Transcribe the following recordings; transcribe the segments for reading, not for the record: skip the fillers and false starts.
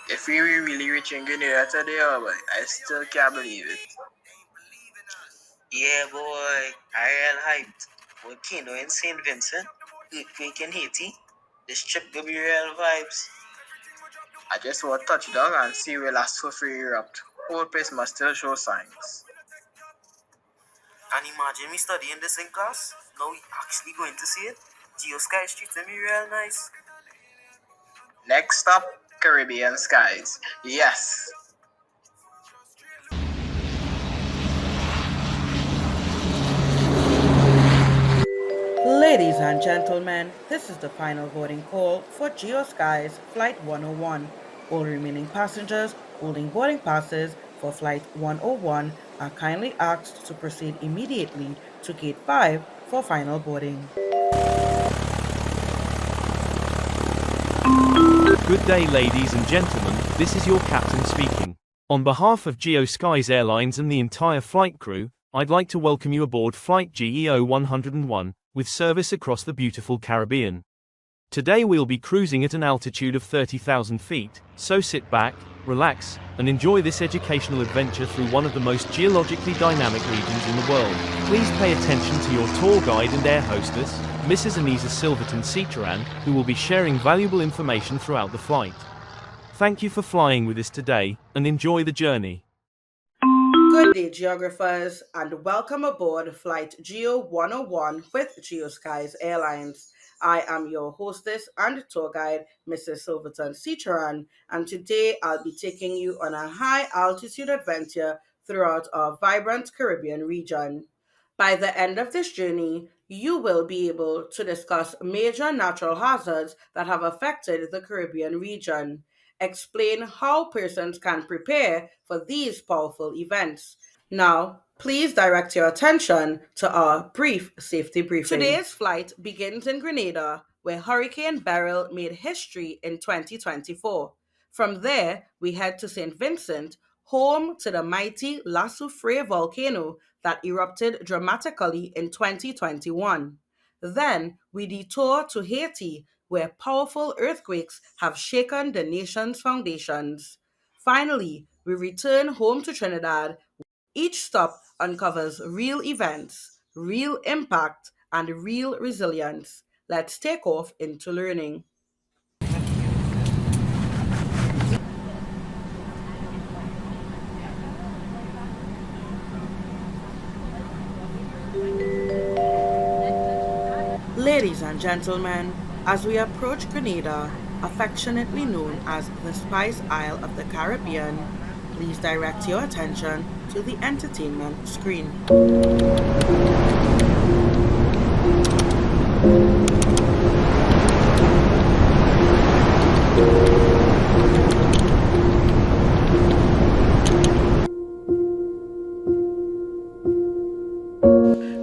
If we were really reaching Grenada today, oh boy, I still can't believe it. Yeah, boy, I real hyped. Volcano in St. Vincent, earthquake in Haiti. This trip will be real vibes. I just want to touch down and see where last for free erupt. Whole place must still show signs. And imagine me studying this in class. Now we actually going to see it. GeoSkies treating me real nice. Next stop, Caribbean skies. Yes. Ladies and gentlemen, this is the final boarding call for GeoSkies Flight 101. All remaining passengers holding boarding passes for Flight 101 are kindly asked to proceed immediately to Gate 5 for final boarding. Good day, ladies and gentlemen, this is your captain speaking. On behalf of GeoSkies Airlines and the entire flight crew, I'd like to welcome you aboard Flight GEO 101, with service across the beautiful Caribbean. Today we'll be cruising at an altitude of 30,000 feet, so sit back, relax, and enjoy this educational adventure through one of the most geologically dynamic regions in the world. Please pay attention to your tour guide and air hostess, Mrs. Anisa Silverton Seecharan, who will be sharing valuable information throughout the flight. Thank you for flying with us today, and enjoy the journey. Good day, geographers, and welcome aboard Flight GEO 101 with GeoSkies Airlines. I am your hostess and tour guide, Mrs. Silverton Seecharan, and today I'll be taking you on a high altitude adventure throughout our vibrant Caribbean region. By the end of this journey, you will be able to discuss major natural hazards that have affected the Caribbean region, explain how persons can prepare for these powerful events. Now, please direct your attention to our brief safety briefing. Today's flight begins in Grenada, where Hurricane Beryl made history in 2024. From there, we head to St. Vincent, home to the mighty La Soufrière volcano that erupted dramatically in 2021. Then we detour to Haiti, where powerful earthquakes have shaken the nation's foundations. Finally, we return home to Trinidad. Each stop uncovers real events, real impact, and real resilience. Let's take off into learning. Ladies and gentlemen, as we approach Grenada, affectionately known as the Spice Isle of the Caribbean, please direct your attention to the entertainment screen.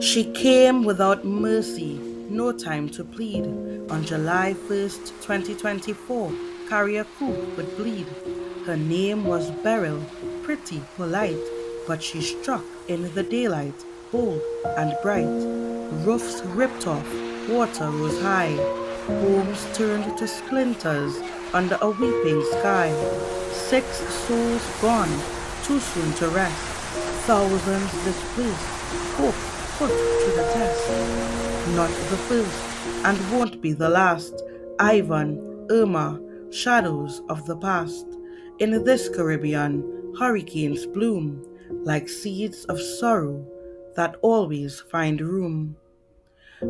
She came without mercy, no time to plead. On July 1st, 2024, Carrier Coupe would bleed. Her name was Beryl, pretty, polite, but she struck in the daylight, bold and bright. Roofs ripped off, water rose high, homes turned to splinters under a weeping sky. 6 souls gone, too soon to rest, thousands displaced, hope put to the test. Not the first, and won't be the last. Ivan, Irma, shadows of the past. In this Caribbean, hurricanes bloom like seeds of sorrow that always find room.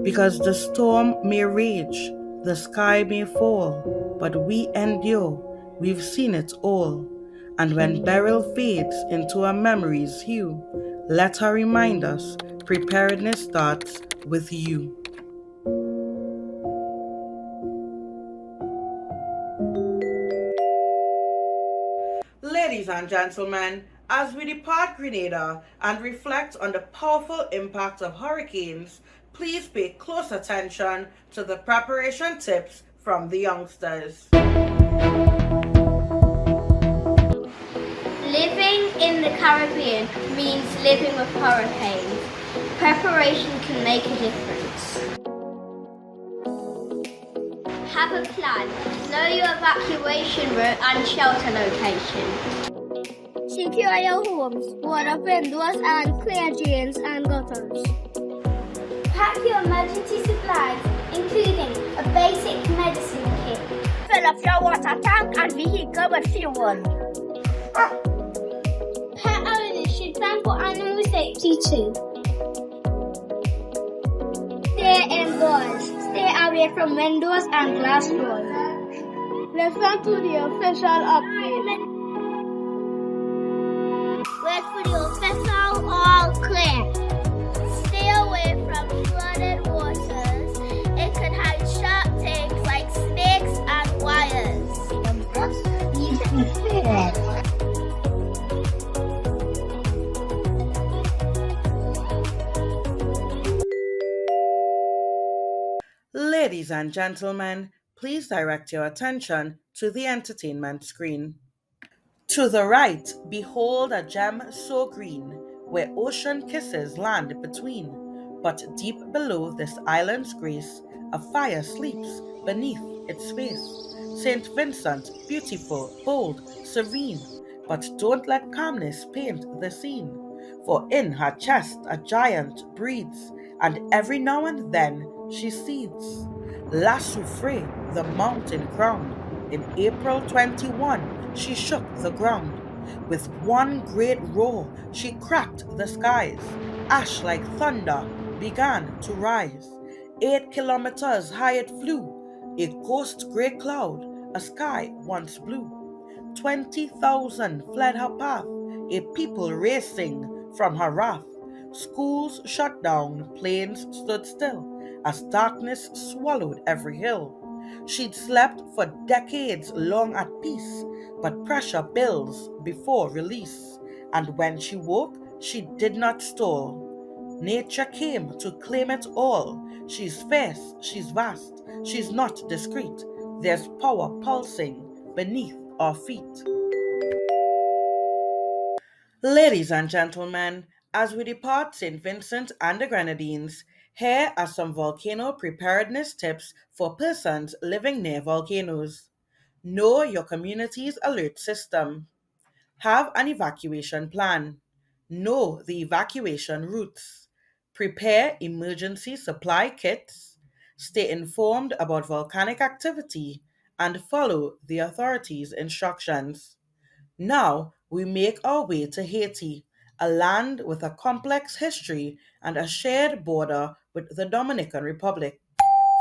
Because the storm may rage, the sky may fall, but we endure, we've seen it all. And when Beryl fades into a memory's hue, let her remind us preparedness starts with you. Ladies and gentlemen, as we depart Grenada and reflect on the powerful impact of hurricanes, please pay close attention to the preparation tips from the youngsters. Living in the Caribbean means living with hurricanes. Preparation can make a difference. Have good plan. Know your evacuation route and shelter location. Secure your homes, ward off windows and clear drains and gutters. Pack your emergency supplies, including a basic medicine kit. Fill up your water tank and vehicle with fuel. Pet owners should plan for animal safety too. Stay indoors. Stay away from windows and glass doors. Listen to the official update. Wait for the official all clear. Stay away from flooded waters. It could hide sharp things like snakes and wires. Ladies and gentlemen, please direct your attention to the entertainment screen. To the right, behold a gem so green, where ocean kisses land between. But deep below this island's grace, a fire sleeps beneath its face. Saint Vincent, beautiful, bold, serene, but don't let calmness paint the scene. For in her chest a giant breeds, and every now and then she seethes. La Soufre, the mountain crowned, in April 21, she shook the ground. With one great roar, she cracked the skies. Ash like thunder began to rise. 8 kilometers high it flew, a ghost grey cloud, a sky once blue. 20,000 fled her path, a people racing from her wrath. Schools shut down, planes stood still, as darkness swallowed every hill. She'd slept for decades long at peace, but pressure builds before release. And when she woke, she did not stall. Nature came to claim it all. She's fierce, she's vast, she's not discreet. There's power pulsing beneath our feet. Ladies and gentlemen, as we depart St. Vincent and the Grenadines, here are some volcano preparedness tips for persons living near volcanoes. Know your community's alert system. Have an evacuation plan. Know the evacuation routes. Prepare emergency supply kits. Stay informed about volcanic activity and follow the authorities' instructions. Now we make our way to Haiti, a land with a complex history and a shared border with the Dominican Republic.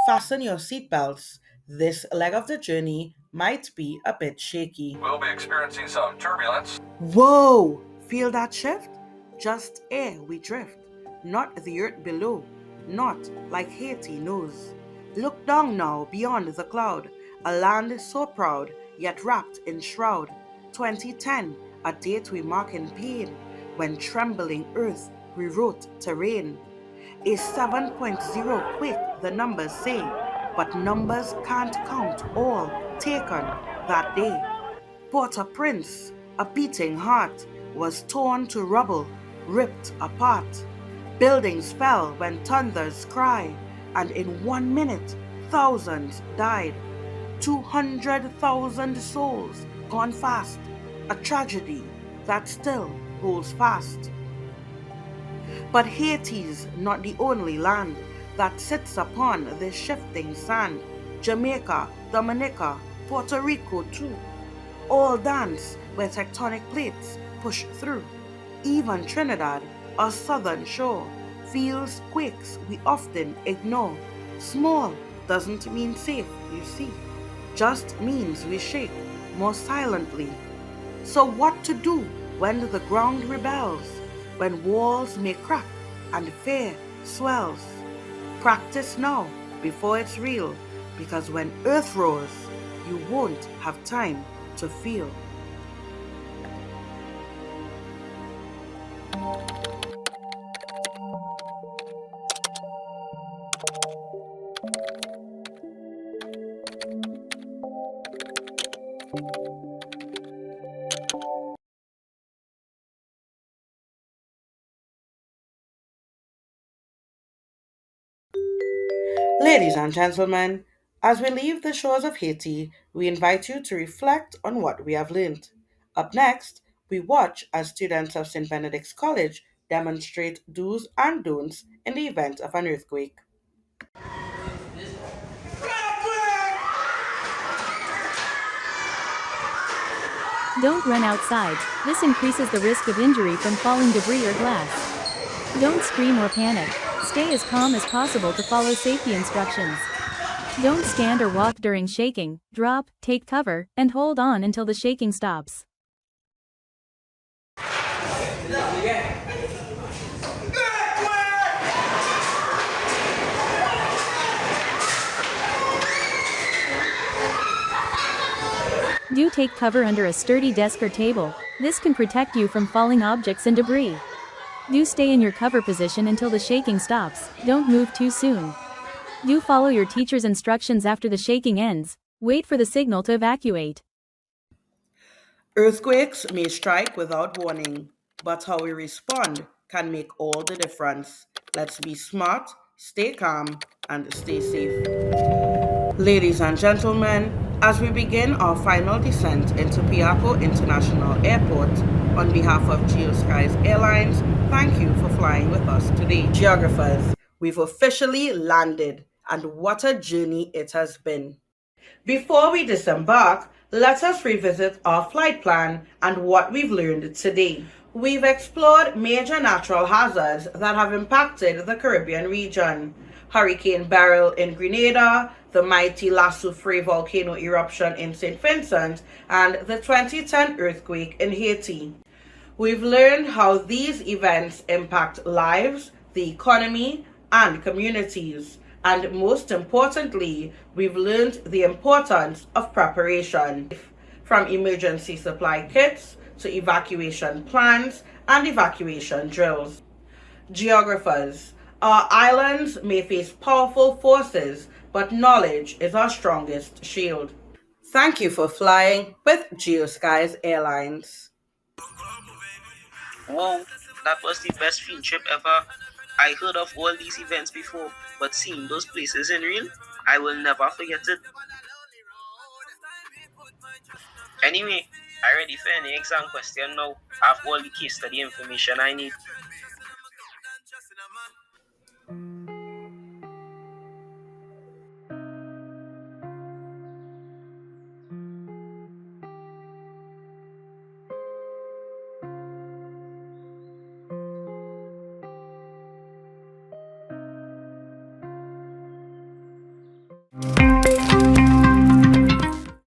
Fasten your seatbelts. This leg of the journey might be a bit shaky. We'll be experiencing some turbulence. Whoa! Feel that shift? Just air we drift, not the earth below, not like Haiti knows. Look down now beyond the cloud, a land so proud, yet wrapped in shroud. 2010, a date we mark in pain, when trembling earth rewrote terrain. A 7.0 quake, the numbers say, but numbers can't count all taken that day. Port-au-Prince, a beating heart, was torn to rubble, ripped apart. Buildings fell when thunders cry, and in 1 minute, thousands died. 200,000 souls gone fast, a tragedy that still holds fast. But Haiti's not the only land that sits upon this shifting sand. Jamaica, Dominica, Puerto Rico too. All dance where tectonic plates push through. Even Trinidad, our southern shore, feels quakes we often ignore. Small doesn't mean safe, you see. Just means we shake more silently. So what to do when the ground rebels? When walls may crack and fear swells? Practice now before it's real, because when earth roars, you won't have time to feel. Ladies and gentlemen, As we leave the shores of Haiti, we invite you to reflect on what we have learned. Up next, we watch as students of St. Benedict's College demonstrate do's and don'ts in the event of an earthquake. Don't run outside, this increases the risk of injury from falling debris or glass. Don't scream or panic, stay as calm as possible to follow safety instructions. Don't stand or walk during shaking, drop, take cover, and hold on until the shaking stops. Do take cover under a sturdy desk or table, this can protect you from falling objects and debris. Do stay in your cover position until the shaking stops, don't move too soon. Do follow your teacher's instructions after the shaking ends, wait for the signal to evacuate. Earthquakes may strike without warning, but how we respond can make all the difference. Let's be smart, stay calm, and stay safe. Ladies and gentlemen, as we begin our final descent into Piaco International Airport, on behalf of GeoSkies Airlines, thank you for flying with us today. Geographers, we've officially landed, and what a journey it has been. Before we disembark, let us revisit our flight plan and what we've learned today. We've explored major natural hazards that have impacted the Caribbean region. Hurricane Beryl in Grenada, the mighty La Soufrière volcano eruption in St. Vincent, and the 2010 earthquake in Haiti. We've learned how these events impact lives, the economy, and communities. And most importantly, we've learned the importance of preparation, from emergency supply kits to evacuation plans and evacuation drills. Geographers, our islands may face powerful forces, but knowledge is our strongest shield. Thank you for flying with GeoSkies Airlines. Whoa, that was the best field trip ever. I heard of all these events before, but seeing those places in real, I will never forget it. Anyway, I ready for any exam question now. I have all the case study information I need.